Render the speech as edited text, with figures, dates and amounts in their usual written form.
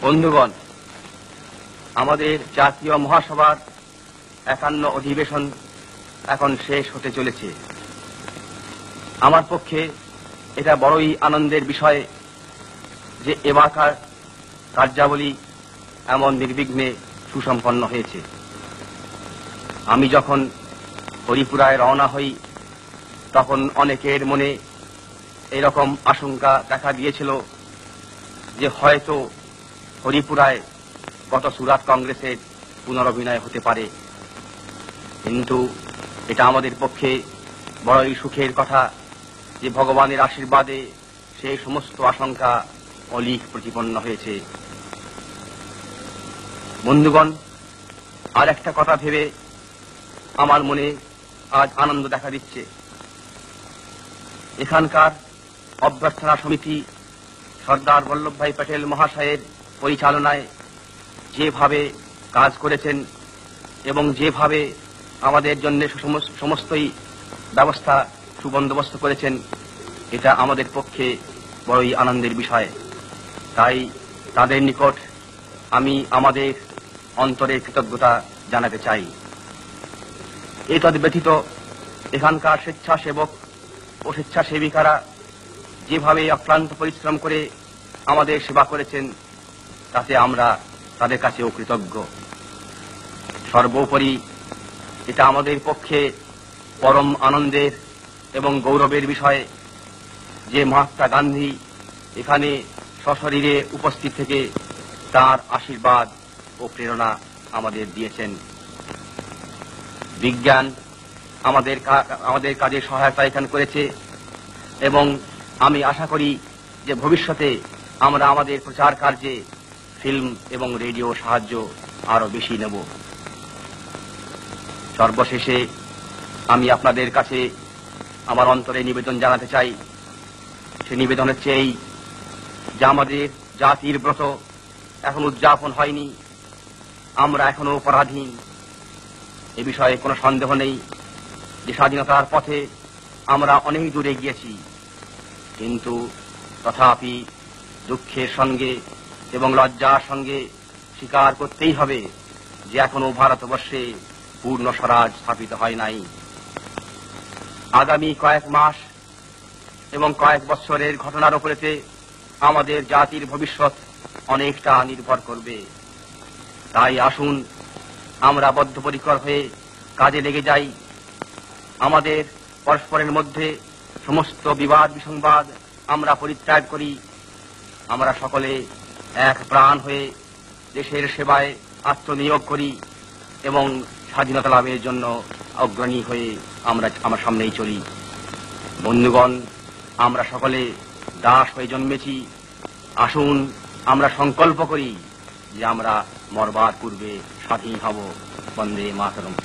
বন্ধুগণ, আমাদের জাতীয় মহাসভার ৫১ অধিবেশন এখন শেষ হতে চলেছে। আমার পক্ষে এটা বড়ই আনন্দের বিষয় যে এবারকার কার্যাবলী এমন নির্বিঘ্নে সুসম্পন্ন হয়েছে। আমি যখন হরিপুরায় রওনা হই তখন অনেকের মনে এরকম আশঙ্কা দেখা দিয়েছিল যে হয়তো হরিপুরায় গত সুরাট কংগ্রেসের পুনরভিনয় হতে পারে, কিন্তু এটা আমাদের পক্ষে বড়ই সুখের কথা যে ভগবানের আশীর্বাদে সেই সমস্ত আশঙ্কা অলীক প্রতিপন্ন হয়েছে। বন্ধুগণ, আর একটা কথা ভেবে আমার মনে আজ আনন্দ দেখা দিচ্ছে। এখানকার অভ্যর্থনা সমিতি সর্দার বল্লভভাই প্যাটেল মহাশয়ের পরিচালনায় যেভাবে কাজ করেছেন এবং যেভাবে আমাদের জন্য সমস্তই ব্যবস্থা সুবন্দোবস্ত করেছেন, এটা আমাদের পক্ষে বড়ই আনন্দের বিষয়। তাই তাদের নিকট আমি আমাদের অন্তরের কৃতজ্ঞতা জানাতে চাই। এতদ ব্যতীত এখানকার স্বেচ্ছাসেবক ও স্বেচ্ছাসেবিকারা যেভাবে অক্লান্ত পরিশ্রম করে আমাদের সেবা করেছেন তাতে আমরা তাদের কাছেও কৃতজ্ঞ। সর্বোপরি এটা আমাদের পক্ষে পরম আনন্দের এবং গৌরবের বিষয় যে মহাত্মা গান্ধী এখানে সশরীরে উপস্থিত থেকে তার আশীর্বাদ ও প্রেরণা আমাদের দিয়েছেন। বিজ্ঞান আমাদের কাজে সহায়তা এখানে করেছে এবং আমি আশা করি যে ভবিষ্যতে আমরা আমাদের প্রচার কার্যে ফিল্ম এবং রেডিও সাহায্য আরো বেশি নেব। সর্বশেষে আমি আপনাদের কাছে আমার অন্তরে নিবেদন জানাতে চাই। সে নিবেদন হচ্ছে এই যে আমাদের জাতির ব্রত এখন উদযাপন হয়নি, আমরা এখনো পরাধীন। এ বিষয়ে কোনো সন্দেহ নেই যে স্বাধীনতার পথে আমরা অনেক দূরে গিয়েছি, কিন্তু তথাপি দুঃখের সঙ্গে এবং লজ্জার সঙ্গে স্বীকার করতেই হবে যে এখনো ভারতবর্ষে পূর্ণ স্বরাজ স্থাপিত হয় নাই। আগামী কয়েক মাস এবং কয়েক বছরের ঘটনার উপরেতে আমাদের জাতির ভবিষ্যৎ অনেকটা নির্ভর করবে। তাই আসুন আমরা বদ্ধপরিকর হয়ে কাজে লেগে যাই। আমাদের পরস্পরের মধ্যে সমস্ত বিবাদ বিসংবাদ আমরা পরিত্যাগ করি। আমরা সকলে এক প্রাণ হয়ে দেশের সেবায় আত্মনিয়োগ করি এবং স্বাধীনতা লাভের জন্য অগ্রণী হয়ে আমার সামনেই চলি। বন্ধুগণ, আমরা সকলে দাস হয়ে জন্মেছি। আসুন আমরা সংকল্প করি যে আমরা মরবার পূর্বে স্বাধীন হব। বন্দে মাতরম।